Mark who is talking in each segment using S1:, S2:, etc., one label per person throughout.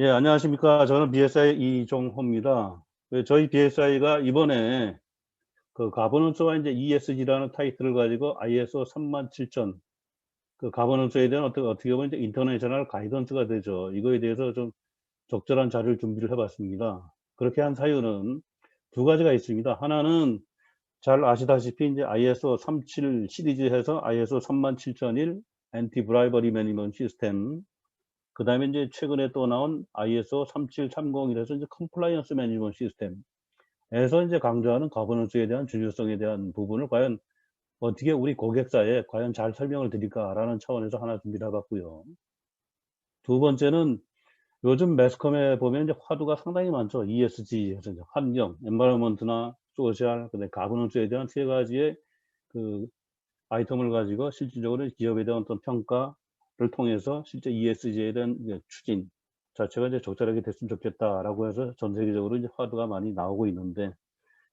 S1: 예, 안녕하십니까. 저는 BSI 이종호입니다. 저희 BSI가 이번에 그 가버넌스와 이제 ESG라는 타이틀을 가지고 ISO 37000 그 가버넌스에 대한 어떻게 보면 이제 인터내셔널 가이던스가 되죠. 이거에 대해서 좀 적절한 자료를 준비를 해봤습니다. 그렇게 한 사유는 두 가지가 있습니다. 하나는 잘 아시다시피 이제 ISO 37 시리즈에서 ISO 37001 엔티 브라이버리 매니지먼트 시스템, 그다음에 인제 최근에 또 나온 ISO 37301에서 이제 컴플라이언스 매니지먼트 시스템에서 인제 강조하는 거버넌스에 대한 중요성에 대한 부분을 과연 어떻게 우리 고객사에 과연 잘 설명을 드릴까라는 차원에서 하나 준비를 해 봤고요. 두 번째는 요즘 매스컴에 보면 이제 화두가 상당히 많죠. ESG에서 이제 환경, environment나 social, 그다음에 거버넌스에 대한 세 가지의 그 아이템을 가지고 실질적으로 기업에 대한 어떤 평가를 통해서 실제 ESG에 대한 이제 추진 자체가 이제 적절하게 됐으면 좋겠다라고 해서 전 세계적으로 이제 화두가 많이 나오고 있는데,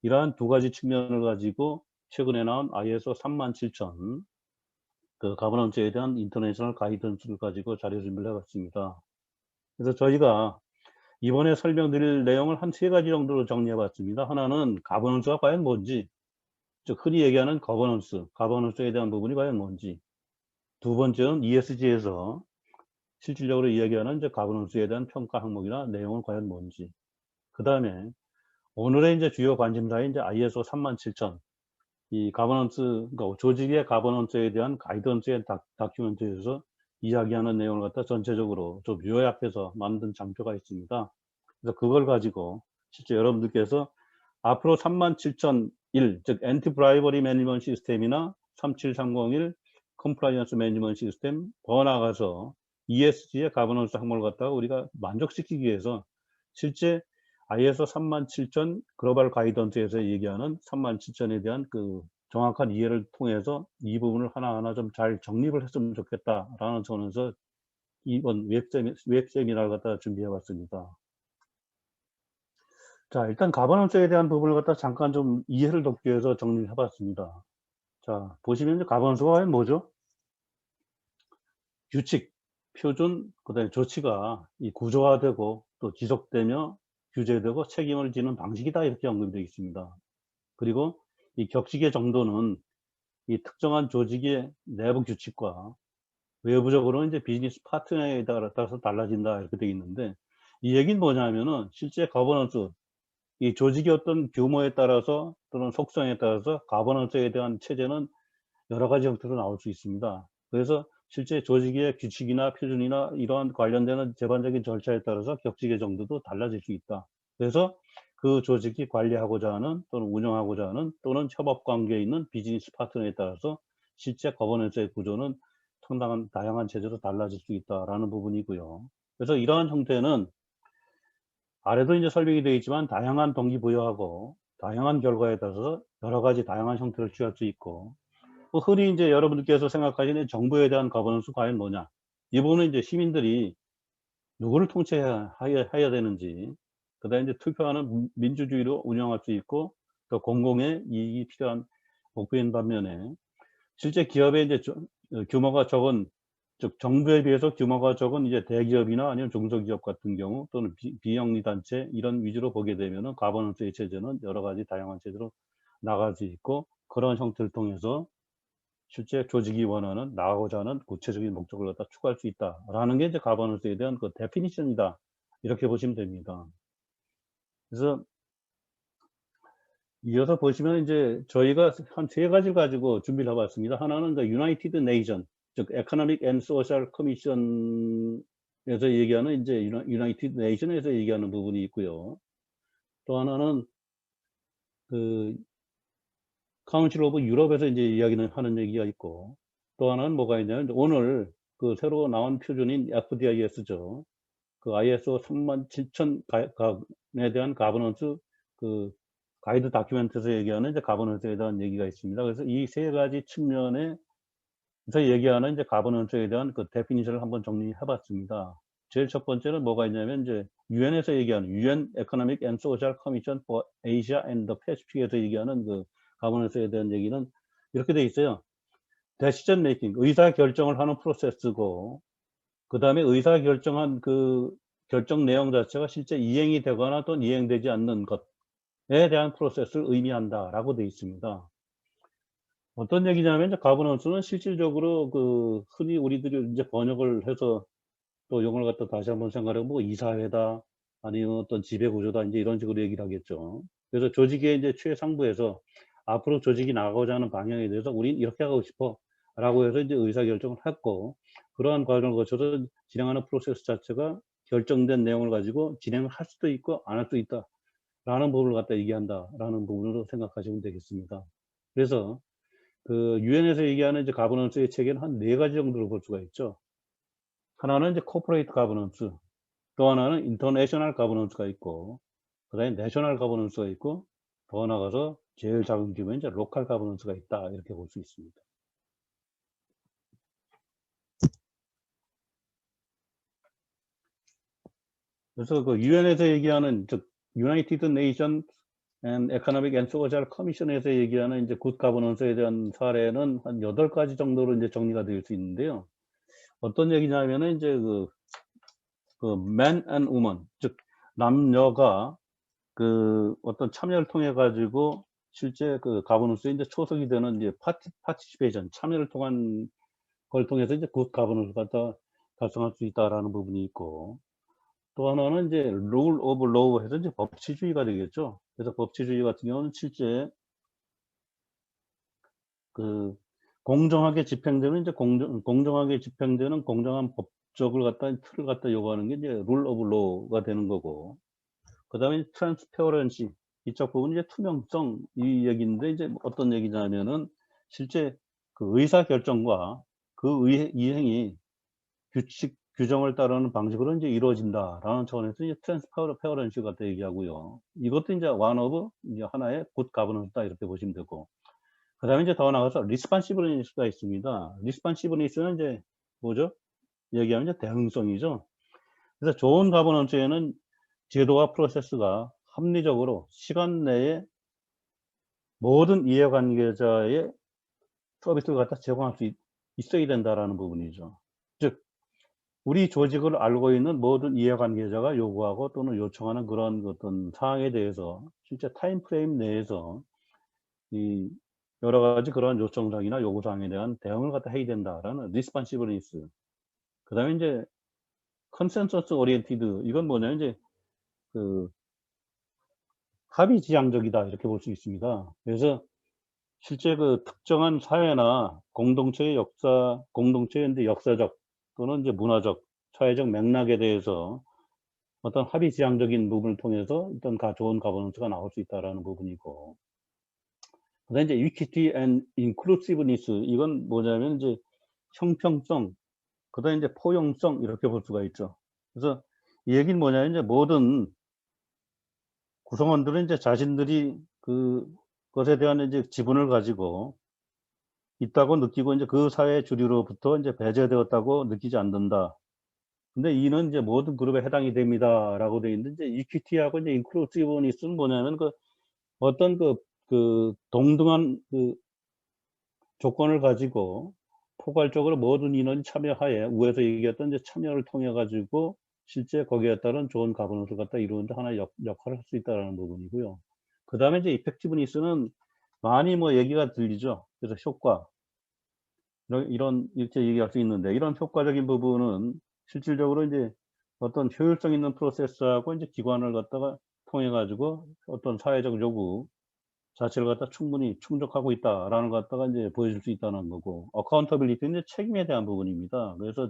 S1: 이러한 두 가지 측면을 가지고 최근에 나온 ISO 37000 그 가버넌스에 대한 인터내셔널 가이던스를 가지고 자료 준비를 해 봤습니다. 그래서 저희가 이번에 설명드릴 내용을 한 세 가지 정도로 정리해 봤습니다. 하나는 가버넌스가 과연 뭔지, 즉 흔히 얘기하는 가버넌스에 대한 부분이 과연 뭔지. 두 번째는 ESG에서 실질적으로 이야기하는 이제 가버넌스에 대한 평가 항목이나 내용은 과연 뭔지. 그다음에 오늘의 이제 주요 관심사인 이제 ISO 37000 이 가버넌스, 그러니까 조직의 가버넌스에 대한 가이던스의 다큐멘터리에서 이야기하는 내용을 갖다 전체적으로 좀 요약해서 만든 장표가 있습니다. 그래서 그걸 가지고 실제 여러분들께서 앞으로 37001, 즉 엔티 브라이버리 매니지먼트 시스템이나 37301 컴플라이언스 매니지먼트 시스템, 더 나아가서 ESG의 가버넌스 항목을 갖다가 우리가 만족시키기 위해서 실제 ISO 37000 글로벌 가이던스에서 얘기하는 37000에 대한 그 정확한 이해를 통해서 이 부분을 하나하나 좀 잘 정립을 했으면 좋겠다라는 차원에서 이번 웹 세미나를 갖다가 준비해 봤습니다. 자, 일단 가버넌스에 대한 부분을 갖다 잠깐 좀 이해를 돕기 위해서 정리를 해 봤습니다. 자, 보시면 이제 가버넌스가 과연 뭐죠? 규칙, 표준, 그다음에 조치가 이 구조화되고 또 지속되며 규제되고 책임을 지는 방식이다, 이렇게 언급이 되어 있습니다. 그리고 이 격식의 정도는 이 특정한 조직의 내부 규칙과 외부적으로는 이제 비즈니스 파트너에 따라서 달라진다, 이렇게 되어 있는데, 이 얘기는 뭐냐면은 실제 거버넌스, 이 조직의 어떤 규모에 따라서 또는 속성에 따라서 가버넌스에 대한 체제는 여러 가지 형태로 나올 수 있습니다. 그래서 실제 조직의 규칙이나 표준이나 이러한 관련되는 제반적인 절차에 따라서 격식의 정도도 달라질 수 있다. 그래서 그 조직이 관리하고자 하는 또는 운영하고자 하는 또는 협업 관계에 있는 비즈니스 파트너에 따라서 실제 거버넌스의 구조는 상당한 다양한 체제로 달라질 수 있다라는 부분이고요. 그래서 이러한 형태는 아래도 이제 설명이 되어 있지만 다양한 동기부여하고 다양한 결과에 따라서 여러 가지 다양한 형태를 취할 수 있고, 흔히 이제 여러분들께서 생각하시는 정부에 대한 거버넌스 과연 뭐냐? 이 부분은 이제 시민들이 누구를 통치해야 해야 되는지, 그다음에 이제 투표하는 민주주의로 운영할 수 있고 또 공공의 이익이 필요한 목표인 반면에 실제 기업의 이제 규모가 적은, 즉 정부에 비해서 규모가 적은 이제 대기업이나 아니면 중소기업 같은 경우 또는 비영리 단체 이런 위주로 보게 되면은 가버넌스의 체제는 여러 가지 다양한 체제로 나갈 수 있고, 그런 형태를 통해서 실제 조직이 원하는 나가고자 하는 구체적인 목적을 갖다 추구할 수 있다라는 게 이제 가버넌스에 대한 그 데피니션이다, 이렇게 보시면 됩니다. 그래서 이어서 보시면 이제 저희가 한 세 가지를 가지고 준비를 해 봤습니다. 하나는 그 유나이티드 네이션, 즉 에코노믹 앤 소셜 커미션에서 얘기하는 이제 유나이티드 네이션에서 얘기하는 부분이 있고요. 또 하나는 그 카운실 오브 유럽에서 이제 이야기는 하는 얘기가 있고, 또 하나는 뭐가 있냐면 오늘 그 새로 나온 표준인 FDIS죠. 그 ISO 37000 에 대한 가버넌스 그 가이드 다큐멘트에서 얘기하는 이제 가버넌스에 대한 얘기가 있습니다. 그래서 이 세 가지 측면에서 얘기하는 이제 가버넌스에 대한 그 데피니션을 한번 정리해 봤습니다. 제일 첫 번째는 뭐가 있냐면 이제 유엔에서 얘기하는 UN Economic and Social Commission for Asia and the Pacific에서 얘기하는 그 가버넌스에 대한 얘기는 이렇게 돼 있어요. decision making, 의사 결정을 하는 프로세스고, 그다음에 의사 결정한 그 결정 내용 자체가 실제 이행이 되거나 또는 이행되지 않는 것에 대한 프로세스를 의미한다라고 되어 있습니다. 어떤 얘기냐면 이제 가버넌스는 실질적으로 흔히 우리들이 이제 번역을 해서 또 용어를 갖다 다시 한번 생각해 보고 이사회다 아니면 어떤 지배 구조다 이제 이런 식으로 얘기를 하겠죠. 그래서 조직의 이제 최상부에서 앞으로 조직이 나가고자 하는 방향에 대해서 우린 이렇게 하고 싶어라고 해서 이제 의사결정을 했고 그러한 과정을 거쳐서 진행하는 프로세스 자체가 결정된 내용을 가지고 진행을 할 수도 있고 안 할 수도 있다라는 부분을 갖다 얘기한다라는 부분으로 생각하시면 되겠습니다. 그래서 유엔에서 얘기하는 이제 가버넌스의 체계는 한 4가지 정도로 볼 수가 있죠. 하나는 이제 코퍼레이트 가버넌스, 또 하나는 인터내셔널 가버넌스가 있고, 그다음에 내셔널 가버넌스가 있고, 더 나아가서 제일 작은 규모인 이제 로컬 가버넌스가 있다 이렇게 볼 수 있습니다. 그래서 유엔에서 얘기하는 즉 유나이티드 네이션 앤 에코노믹 앤 소셜 커미션에서 얘기하는 이제 굿 가버넌스에 대한 사례는 한 8가지 정도로 이제 정리가 될 수 있는데요. 어떤 얘기냐면은 이제 man and woman, 즉 남녀가 어떤 참여를 통해 가지고 실제 가버넌스에 이제 초석이 되는 이제 파티시페이션 참여를 통한 걸 통해서 이제 굿 가버넌스를 갖다 달성할 수 있다라는 부분이 있고, 또 하나는 이제 룰 오브 로우 해서 이제 법치주의가 되겠죠. 그래서 법치주의 같은 경우는 실제 공정하게 집행되는 이제 공정하게 집행되는 공정한 법적을 갖다 틀을 갖다 요구하는 게 이제 룰 오브 로우가 되는 거고, 그다음에 트랜스페어런시 이쪽 부분은 이제 투명성 이 얘기인데 이제 어떤 얘기냐면은 실제 의사 결정과 이행이 규칙 규정을 따르는 방식으로 이제 이루어진다라는 차원에서 이제 트랜스페어런시 갖다 얘기하고요. 이것도 이제 one of 이제 하나의 굿 가버넌스다 이렇게 보시면 되고, 그다음에 이제 더 나아가서 리스폰시브니스가 있습니다. 리스폰시브니스는 이제 뭐죠? 얘기하면 이제 대응성이죠. 그래서 좋은 가버넌스에는 제도와 프로세스가 합리적으로 시간 내에 모든 이해관계자의 서비스를 갖다 제공할 수 있어야 된다라는 부분이죠. 즉 우리 조직을 알고 있는 모든 이해관계자가 요구하고 또는 요청하는 그런 어떤 사항에 대해서 실제 타임 프레임 내에서 이 여러 가지 그러한 요청사항이나 요구사항에 대한 대응을 갖다 해야 된다라는 리스폰시브니스. 그다음에 이제 컨센서스 오리엔티드, 이건 뭐냐면 이제 합의지향적이다 이렇게 볼 수 있습니다. 그래서 실제 특정한 사회나 공동체의 공동체의 이제 역사적 또는 이제 문화적, 사회적 맥락에 대해서 어떤 합의지향적인 부분을 통해서 일단 좋은 가버넌스가 나올 수 있다라는 부분이고, 그다음에 이제 이퀴티 앤 인클루시브니스, 이건 뭐냐면 이제 형평성, 그다음에 이제 포용성 이렇게 볼 수가 있죠. 그래서 이 얘기는 뭐냐면 이제 모든 구성원들은 이제 자신들이 그것에 대한 이제 지분을 가지고 있다고 느끼고 이제 그 사회 주류로부터 이제 배제되었다고 느끼지 않는다. 근데 이는 이제 모든 그룹에 해당이 됩니다라고 되어 있는데, 이제 이퀴티하고 이제 인클루시브니스는 뭐냐면 어떤 동등한 조건을 가지고 포괄적으로 모든 인원이 참여하에 위에서 얘기했던 이제 참여를 통해 가지고 실제 거기에 따른 좋은 가버넌스를 갖다 이루는 데 하나의 역할을 할 수 있다라는 부분이고요. 그다음에 이제 이펙티브니스는 많이 얘기가 들리죠. 그래서 효과, 이렇게 얘기할 수 있는데, 이런 효과적인 부분은 실질적으로 이제 어떤 효율성 있는 프로세스하고 이제 기관을 갖다가 통해 가지고 어떤 사회적 요구 자체를 갖다 충분히 충족하고 있다라는 걸 갖다가 이제 보여줄 수 있다는 거고, 어카운터빌리티는 이제 책임에 대한 부분입니다. 그래서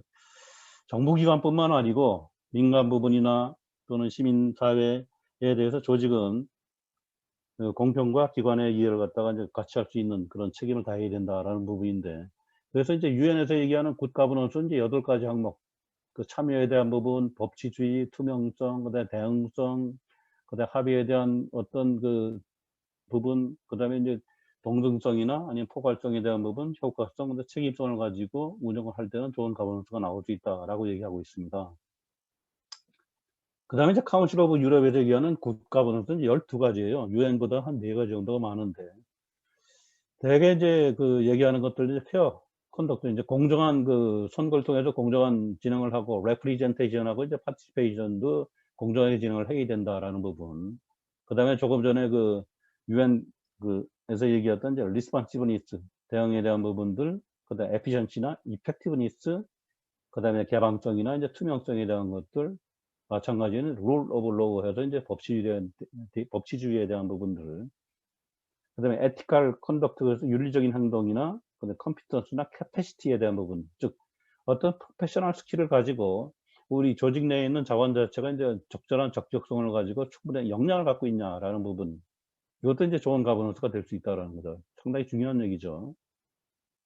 S1: 정부기관뿐만 아니고 민간 부분이나 또는 시민사회에 대해서 조직은 공평과 기관의 이해를 갖다가 이제 같이 할 수 있는 그런 책임을 다해야 된다라는 부분인데, 그래서 이제 유엔에서 얘기하는 굿 가버넌스는 이제 8가지 항목, 참여에 대한 부분, 법치주의, 투명성, 그다음에 대응성, 그다음에 합의에 대한 어떤 부분, 그다음에 이제 동등성이나 아니면 포괄성에 대한 부분, 효과성, 근데 책임성을 가지고 운영을 할 때는 좋은 가버넌스가 나올 수 있다라고 얘기하고 있습니다. 그다음에 이제 카운실 오브 유럽에서 얘기하는 굿 가버넌스는 12가지예요. 유엔보다 한 4가지 정도가 많은데, 대개 이제 얘기하는 것들 이제 페어 컨덕트 이제 공정한 그 선거를 통해서 공정한 진행을 하고 레프리젠테이션하고 이제 파티시페이션도 공정하게 진행을 해야 된다라는 부분. 그다음에 조금 전에 그 유엔 그에서 얘기했던 이제 리스폰시브니스 대응에 대한 부분들, 그다음에 에피션시나 이펙티브니스, 그다음에 개방성이나 이제 투명성에 대한 것들, 마찬가지는 룰 오브 로우 해서 이제 법치주의에 대한 부분들, 그다음에 에티컬 컨덕트 그래서 윤리적인 행동이나 그다음에 컴피턴스나 캐패시티에 대한 부분, 즉 어떤 프로페셔널 스킬을 가지고 우리 조직 내에 있는 자원 자체가 이제 적절한 적격성을 가지고 충분히 역량을 갖고 있냐라는 부분. 이것도 이제 좋은 가버넌스가 될 수 있다라는 거죠. 상당히 중요한 얘기죠.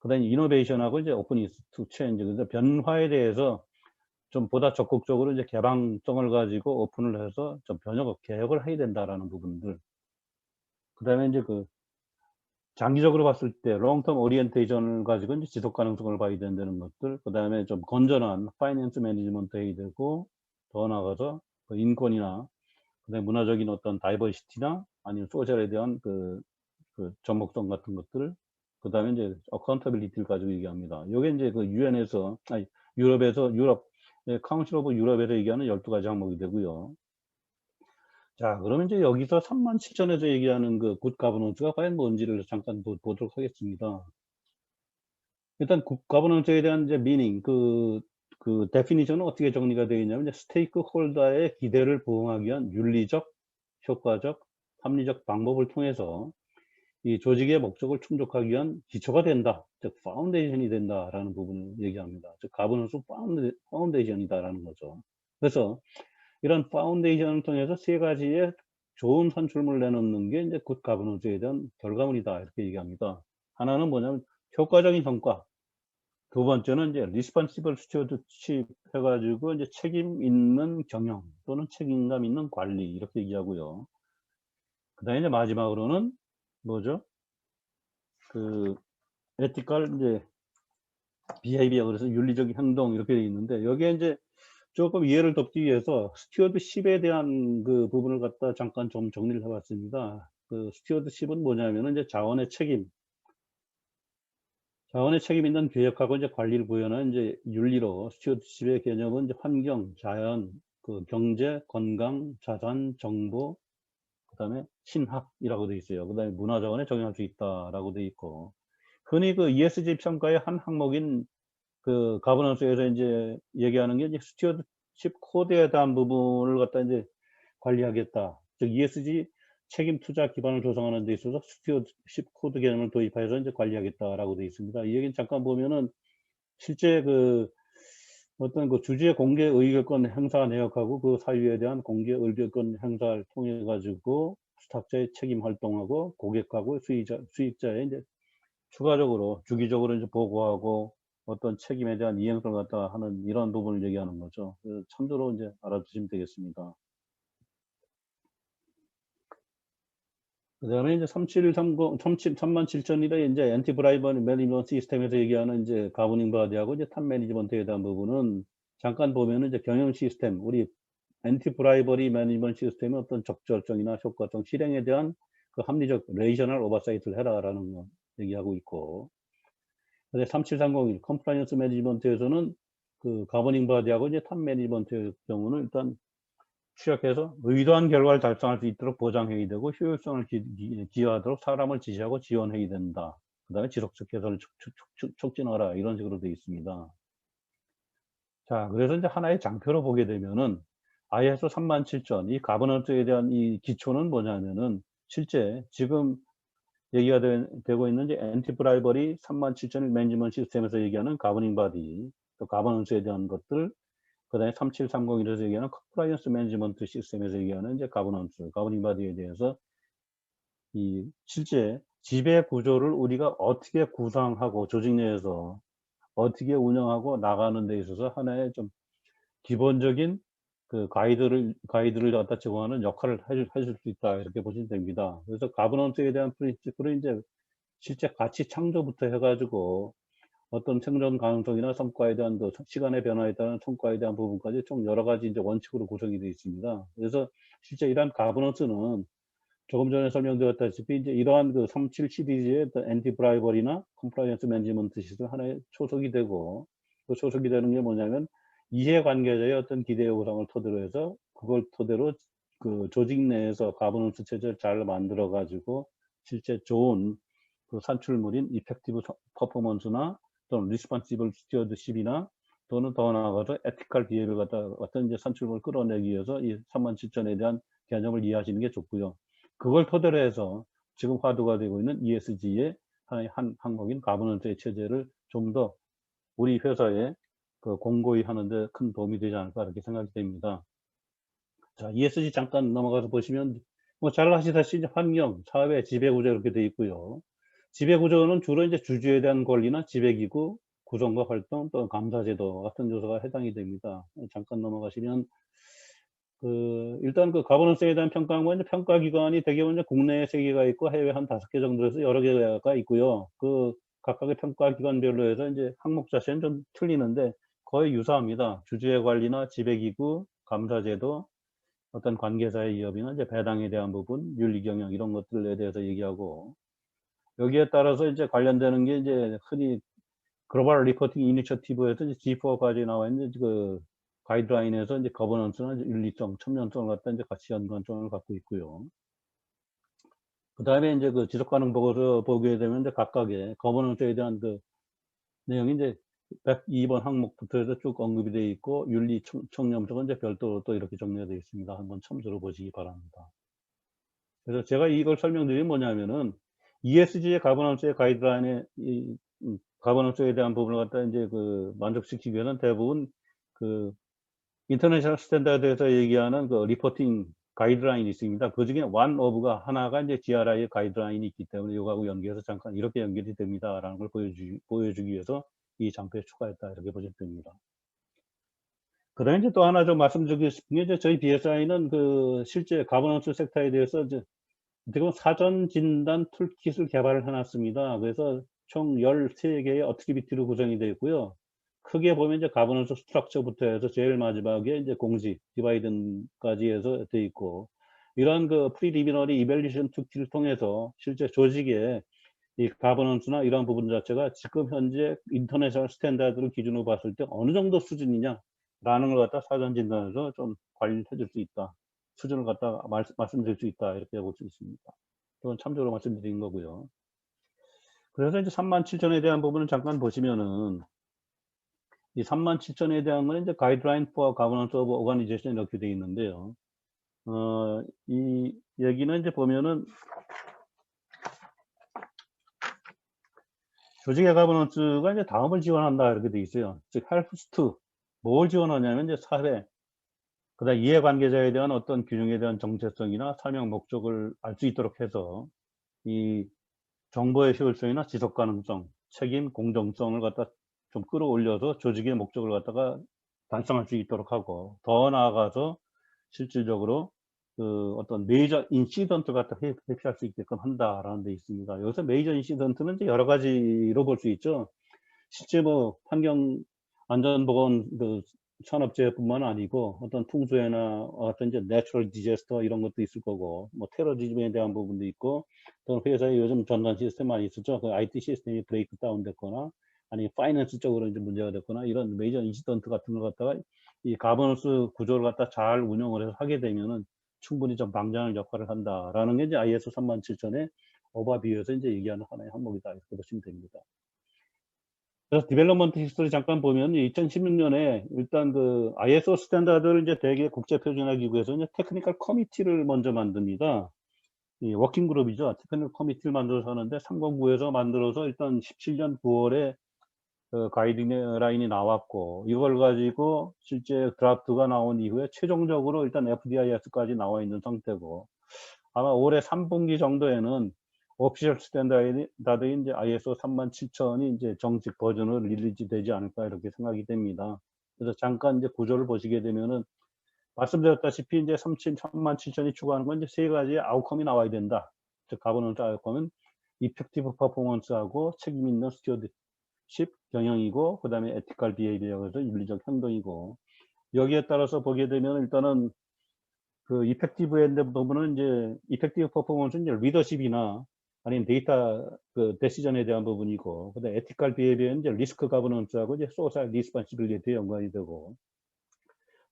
S1: 그다음에 이노베이션하고 이제 오픈니스 투 체인지, 그래서 변화에 대해서 좀 보다 적극적으로 이제 개방성을 가지고 오픈을 해서 좀 개혁을 해야 된다라는 부분들. 그다음에 이제 그 장기적으로 봤을 때 롱텀 오리엔테이션을 가지고 이제 지속 가능성을 봐야 된다는 것들, 그다음에 좀 건전한 파이낸스 매니지먼트 해야 되고, 더 나아가서 그 인권이나 그다음에 문화적인 어떤 다이버시티나 아니면 소셜에 대한 전목성 같은 것들, 그다음에 이제 어카운터빌리티를 가지고 얘기합니다. 요게 인제 그 유엔에서 아니 유럽에서 카운슬 오브 유럽에서 얘기하는 12가지 항목이 되고요. 자, 그러면 이제 여기서 37,000에서 얘기하는 그 굿 가버넌스가 과연 뭔지를 잠깐 보도록 하겠습니다. 일단 굿 가버넌스에 대한 이제 미닝 데피니션은 어떻게 정리가 되어 있냐면, 이제 스테이크 홀더의 기대를 부응하기 위한 윤리적, 효과적, 합리적 방법을 통해서 이 조직의 목적을 충족하기 위한 기초가 된다. 즉 파운데이션이 된다라는 부분을 얘기합니다. 즉 가버넌스 파운데이션이다라는 거죠. 그래서 이런 파운데이션을 통해서 세 가지의 좋은 산출물을 내놓는 게 이제 굿 가버넌스에 대한 결과물이다, 이렇게 얘기합니다. 하나는 뭐냐면 효과적인 성과, 두 번째는 이제 리스폰시블 스튜어드십 해가지고 이제 책임 있는 경영 또는 책임감 있는 관리, 이렇게 얘기하고요. 그다음에 이제 마지막으로는 뭐죠? 그 에티컬 이제 비헤이비어, 그래서 윤리적인 행동, 이렇게 되어 있는데, 여기에 이제 조금 이해를 돕기 위해서 스튜어드십에 대한 그 부분을 갖다 잠깐 좀 정리를 해봤습니다. 그 스튜어드십은 뭐냐면은 이제 자원의 책임 있는 계획하고 이제 관리를 구현하는 이제 윤리로, 스튜어드십의 개념은 이제 환경, 자연, 그 경제, 건강, 자산, 정보, 그다음에 신학이라고 되어 있어요. 그다음에 문화자원에 적용할 수 있다라고 되어 있고, 흔히 그 ESG 평가의 한 항목인 그 가버넌스에서 이제 얘기하는 게 이제 스튜어드십 코드에 대한 부분을 갖다 이제 관리하겠다. 즉 ESG 책임 투자 기반을 조성하는 데 있어서 스튜어드십 코드 개념을 도입해서 이제 관리하겠다라고 되어 있습니다. 이 얘기는 잠깐 보면은 실제 어떤 주주의 공개 의결권 행사 내역하고 그 사유에 대한 공개 의결권 행사를 통해 가지고 수탁자의 책임 활동하고 고객하고 수익자의 이제 추가적으로 주기적으로 이제 보고하고 어떤 책임에 대한 이행성을 갖다 하는 이런 부분을 얘기하는 거죠. 그래서 참조로 이제 알아두시면 되겠습니다. 그다음에 이제 37,000이 이제 엔티 브라이버 매니지먼트 시스템에서 얘기하는 이제 가버닝 바디하고 이제 탑 매니지먼트에 대한 부분은 잠깐 보면은 이제 경영 시스템, 우리 엔티 브라이버리 매니지먼트 시스템의 어떤 적절성이나 효과성, 실행에 대한 그 합리적 레이셔널 오버사이트를 해라라는 거 얘기하고 있고, 근데 37301 컴플라이언스 매니지먼트에서는 그 가버닝 바디하고 이제 탑 매니지먼트의 경우는 일단 취약해서 의도한 결과를 달성할 수 있도록 보장해야 되고, 효율성을 기여하도록 사람을 지시하고 지원해야 된다. 그다음에 지속적 개선을 촉진하라, 이런 식으로 되어 있습니다. 자, 그래서 이제 하나의 장표로 보게 되면은 ISO 37000 이 가버넌스에 대한 이 기초는 뭐냐면은, 실제 지금 얘기가 되고 있는 이제 엔티 브라이버리 37000 매니지먼트 시스템에서 얘기하는 가버닝 바디, 또 가버넌스에 대한 것들, 그다음에 37301에서 얘기하는 컴플라이언스 매니지먼트 시스템에서 얘기하는 이제 가버넌스, 가버닝 바디에 대해서 이 실제 지배 구조를 우리가 어떻게 구상하고 조직 내에서 어떻게 운영하고 나가는 데 있어서 하나의 좀 기본적인 그 가이드를 갖다 제공하는 역할을 해줄 수 있다, 이렇게 보시면 됩니다. 그래서 가버넌스에 대한 프린시플은 이제 실제 가치 창조부터 해 가지고 어떤 생존 가능성이나 성과에 대한 시간의 변화에 따른 성과에 대한 부분까지 총 여러 가지 이제 원칙으로 구성이 되어 있습니다. 그래서 실제 이러한 가버넌스는 조금 전에 설명드렸다시피 이제 이러한 그 37 시리즈의 어떤 엔티 브라이버리나 컴플라이언스 매니지먼트 시스템 하나의 초석이 되고, 그 초석이 되는 게 뭐냐면 이해관계자의 어떤 기대 요구사항을 토대로 해서 그걸 토대로 그 조직 내에서 가버넌스 체제를 잘 만들어 가지고 실제 좋은 그 산출물인 이펙티브 퍼포먼스나 또는 리스폰시블 스튜어드십이나 또는 더 나아가서 에티컬 비해를 갖다 어떤 이제 산출물을 끌어내기 위해서 이 37,000에 대한 개념을 이해하시는 게 좋고요. 그걸 토대로 해서 지금 화두가 되고 있는 ESG의 하나의 한 항목인 가버넌스의 체제를 좀 더 우리 회사에 그 공고히 하는데 큰 도움이 되지 않을까 이렇게 생각이 됩니다. 자, ESG 잠깐 넘어가서 보시면 뭐 잘 아시다시피 환경, 사회, 지배구조 이렇게 되어 있고요. 지배구조는 주로 이제 주주에 대한 권리나 지배기구 구성과 활동 또 감사제도 같은 요소가 해당이 됩니다. 잠깐 넘어가시면 일단 그 가버넌스에 대한 평가하면 이제 평가기관이 대개는 이제 국내에 3개가 있고 해외 한 5개 정도에서 여러 개가 있고요. 그 각각의 평가기관별로 해서 이제 항목 자체는 좀 틀리는데 거의 유사합니다. 주주의 관리나 지배기구, 감사제도, 어떤 관계사의 위협이나 이제 배당에 대한 부분, 윤리경영 이런 것들에 대해서 얘기하고, 여기에 따라서 이제 관련되는 게 이제 흔히 글로벌 리포팅 이니셔티브에서 이제 G4까지 나와 있는 그 가이드라인에서 이제 거버넌스나 윤리성, 청년성을 갖다 이제 같이 연관성을 갖고 있고요. 그다음에 이제 그 지속가능 보고서 보게 되면 이제 각각의 거버넌스에 대한 그 내용이 이제 102번 항목부터 해서 쭉 언급이 되어 있고, 윤리 청렴성은 이제 별도로 또 이렇게 정리가 되어 있습니다. 한번 참조로 보시기 바랍니다. 그래서 제가 이걸 설명드린 뭐냐면은 ESG의 가버넌스의 가이드라인에 이 가버넌스에 대한 부분을 갖다 이제 그 만족시키기 위해서는 대부분 그 인터내셔널 스탠다드에서 얘기하는 그 리포팅 가이드라인이 있습니다. 그중에 one of가 하나가 이제 GRI의 가이드라인이 있기 때문에 이거하고 연계해서 잠깐 이렇게 연결이 됩니다라는 걸 보여주기 위해서 이 장표에 추가했다 이렇게 보시면 됩니다. 그다음에 이제 또 하나 좀 말씀드리고 싶은 게 이제 저희 BSI는 그 실제 가버넌스 섹터에 대해서 이제 어떻게 보면 사전 진단 툴킷을 개발을 해 놨습니다. 그래서 총 13개의 어트리뷰트로 구성이 되어 있고요. 크게 보면 이제 가버넌스 스트럭처부터 해서 제일 마지막에 이제 공지, 디바이든까지 해서 되어 있고, 이런 그 프리리미너리 이밸리에이션 툴kit을 통해서 실제 조직의 이 가버넌스나 이러한 부분 자체가 지금 현재 인터내셔널 스탠다드를 기준으로 봤을 때 어느 정도 수준이냐라는 걸 갖다 사전 진단에서 좀 관리해 줄 수 있다. 수준을 갖다가 말씀드릴 수 있다. 이렇게 볼 수 있습니다. 그건 참조로 말씀드린 거고요. 그래서 이제 37,000에 대한 부분을 잠깐 보시면은 이 37,000에 대한 건 이제 가이드라인 for governance of organization 이렇게 되어 있는데요. 이 얘기는 이제 보면은 조직의 가버넌스가 이제 다음을 지원한다 이렇게 되어 있어요. 즉 helps to 뭘 지원하냐면 이제 사회, 그다음 이해관계자에 대한 어떤 균형에 대한 정체성이나 사명 목적을 알 수 있도록 해서 이 정보의 효율성이나 지속 가능성, 책임, 공정성을 갖다 좀 끌어올려서 조직의 목적을 갖다가 달성할 수 있도록 하고, 더 나아가서 실질적으로 그 어떤 메이저 인시던트 갖다 회피할 수 있게끔 한다라는 데 있습니다. 여기서 메이저 인시던트는 이제 여러 가지로 볼 수 있죠. 실제 뭐 환경 안전보건 그 산업재해뿐만 아니고 어떤 풍수해나 어떤 이제 내추럴 디제스터 이런 것도 있을 거고, 뭐 테러리즘에 대한 부분도 있고, 또는 회사에 요즘 전단 시스템 많이 있었죠. 그 IT 시스템이 브레이크 다운 됐거나 아니면 파이낸스 쪽으로 이제 문제가 됐거나 이런 메이저 인시던트 같은 걸 갖다가 이 가버넌스 구조를 갖다 잘 운영을 해서 하게 되면은 충분히 좀 방지하는 역할을 한다라는 게 이제 ISO 37000의 오버뷰에서 이제 얘기하는 하나의 항목이다 이렇게 보시면 됩니다. 그래서 디벨롭먼트 히스토리 잠깐 보면 2016년에 일단 그 ISO 스탠다드를 이제 대개 국제 표준화 기구에서 이제 테크니컬 커미티를 먼저 만듭니다. 이 워킹 그룹이죠. 테크니컬 커미티를 만들어서 하는데 상공부에서 만들어서 일단 17년 9월에 가이드라인이 나왔고, 이걸 가지고 실제 드라프트가 나온 이후에 최종적으로 일단 FDIS까지 나와 있는 상태고, 아마 올해 3분기 정도에는 오피셜 스탠다드인 이제 ISO 37000이 이제 정식 버전으로 릴리즈 되지 않을까 이렇게 생각이 됩니다. 그래서 잠깐 이제 구조를 보시게 되면은 말씀드렸다시피 이제 37000이 추구하는 건 이제 3가지의 아웃컴이 나와야 된다. 즉 가버넌스 아웃컴은 이펙티브 퍼포먼스하고 책임 있는 스튜어드십 경영이고, 그다음에 에티컬 비헤이비어에서 윤리적 행동이고, 여기에 따라서 보게 되면 일단은 그 이펙티브에 대한 부분은 이제 이펙티브 퍼포먼스는 이제 리더십이나 아니면 데이터 그 데시전에 대한 부분이고, 그다음에 에티컬 비헤비어는 이제 리스크 가버넌스하고 이제 소셜 리스폰시빌리티에 연관이 되고,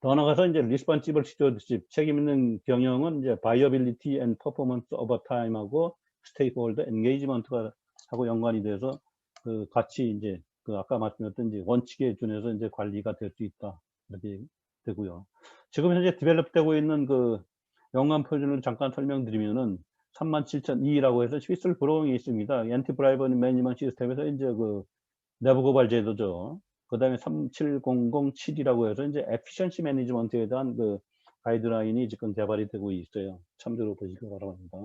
S1: 더 나아가서 이제 리스폰시블 스튜어드십 책임 있는 경영은 이제 바이어빌리티 앤 퍼포먼스 오버 타임하고 스테이크홀더 엔게이지먼트가 하고 연관이 돼서 그 같이 이제 그 아까 말씀드렸던 이제 원칙에 준해서 이제 관리가 될 수 있다, 이렇게 되고요. 지금 현재 디벨롭되고 있는 그 연관 표준을 잠깐 설명드리면은 37002라고 해서 휘슬 브로잉이 있습니다. 엔티 브라이브 매니지먼트 시스템에서 이제 그 내부 고발 제도죠. 그다음에 37007이라고 해서 이제 에피션시 매니지먼트에 대한 그 가이드라인이 지금 개발이 되고 있어요. 참조로 보시기 바랍니다.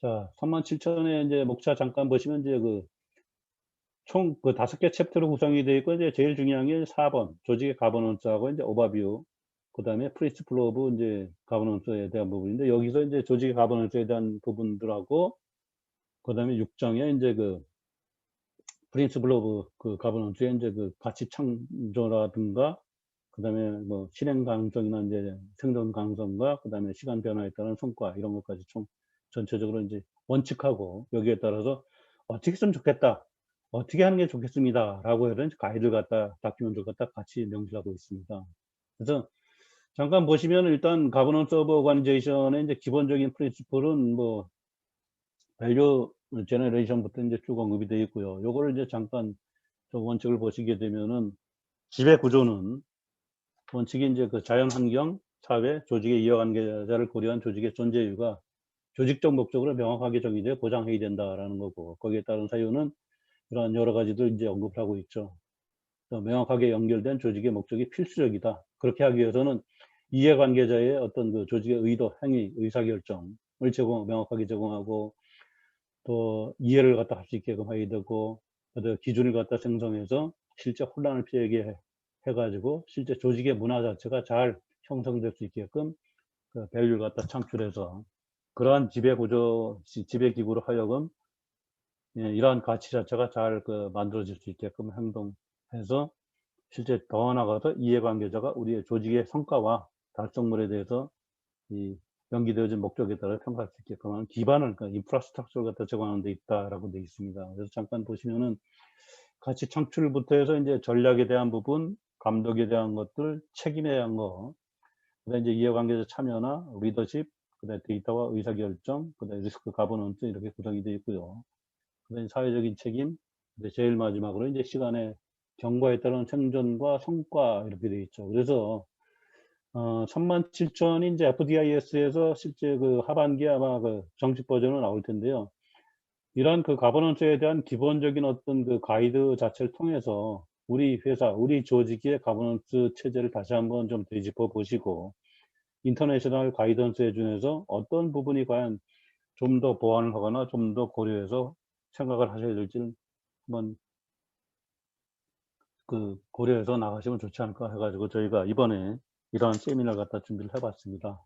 S1: 자, 37000의 이제 목차 잠깐 보시면 이제 그 총 그 5개 챕터로 구성이 되어 있고, 이제 제일 중요한 게 4번 조직의 가버넌스하고 이제 오버뷰, 그다음에 프린시플 오브 이제 가버넌스에 대한 부분인데, 여기서 이제 조직의 가버넌스에 대한 부분들하고, 그다음에 6장에 이제 그 프린시플 오브 그 가버넌스의 이제 그 가치 창조라든가, 그다음에 뭐 실행 가능성이나 이제 생존 가능성과 그다음에 시간 변화에 따른 성과, 이런 것까지 총 전체적으로 이제 원칙하고 여기에 따라서 어떻게 했으면 좋겠다, 어떻게 하는 게 좋겠습니다라고 해서 가이드를 갖다 다큐멘트를 갖다 같이 명시하고 있습니다. 그래서 잠깐 보시면 일단 가버넌스 오브 오거니제이션의 이제 기본적인 프린시플은 뭐 밸류 제너레이션부터 이제 쭉 언급이 되어 있고요. 요거를 이제 잠깐 좀 원칙을 보시게 되면은, 지배 구조는 원칙이 이제 그 자연 환경, 사회, 조직의 이해관계자를 고려한 조직의 존재 이유가 조직적 목적으로 명확하게 정의되어 보장해야 된다라는 거고, 거기에 따른 사유는 이러한 여러 가지들 이제 언급을 하고 있죠. 명확하게 연결된 조직의 목적이 필수적이다. 그렇게 하기 위해서는 이해관계자의 어떤 그 조직의 의도, 행위, 의사결정을 명확하게 제공하고, 또 이해를 갖다 할 수 있게끔 해야 되고, 기준을 갖다 생성해서 실제 혼란을 피하게 해가지고 실제 조직의 문화 자체가 잘 형성될 수 있게끔 그 밸류를 갖다 창출해서 그러한 지배구조, 지배기구로 하여금 이러한 가치 자체가 잘 그 만들어질 수 있게끔 행동해서 실제 더 나아가서 이해관계자가 우리의 조직의 성과와 달성물에 대해서 이 연기되어진 목적에 따라 평가할 수 있게끔 하는 기반을, 그러니까 인프라스트럭처를 갖다 제공하는 데 있다라고 되어 있습니다. 그래서 잠깐 보시면은 가치 창출부터 해서 이제 전략에 대한 부분, 감독에 대한 것들, 책임에 대한 거, 그다음에 이제 이해관계자 참여나 리더십, 그다음에 데이터와 의사결정, 그다음에 리스크 가버넌스, 이렇게 구성이 되어 있고요. 그다음에 사회적인 책임, 제일 마지막으로 이제 시간의 경과에 따른 생존과 성과, 이렇게 되어 있죠. 그래서 37000이 이제 FDIS에서 실제 그 하반기에 아마 그 정식 버전으로 나올 텐데요. 이러한 그 가버넌스에 대한 기본적인 어떤 그 가이드 자체를 통해서 우리 회사, 우리 조직의 가버넌스 체제를 다시 한번 좀 되짚어 보시고, 인터내셔널 가이던스에 준해서 어떤 부분이 과연 좀 더 보완을 하거나 좀 더 고려해서 생각을 하셔야 될지를 한번 그 고려해서 나가시면 좋지 않을까 해가지고 저희가 이번에 이러한 세미나를 갖다 준비를 해봤습니다.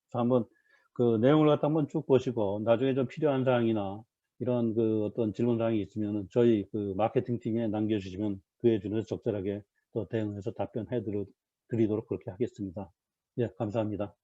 S1: 그래서 한번 그 내용을 갖다 한번 쭉 보시고, 나중에 좀 필요한 사항이나 이런 그 어떤 질문 사항이 있으면은 저희 그 마케팅 팀에 남겨주시면 그에 준해서 적절하게 또 대응해서 답변해 드리도록 그렇게 하겠습니다. 예, 감사합니다.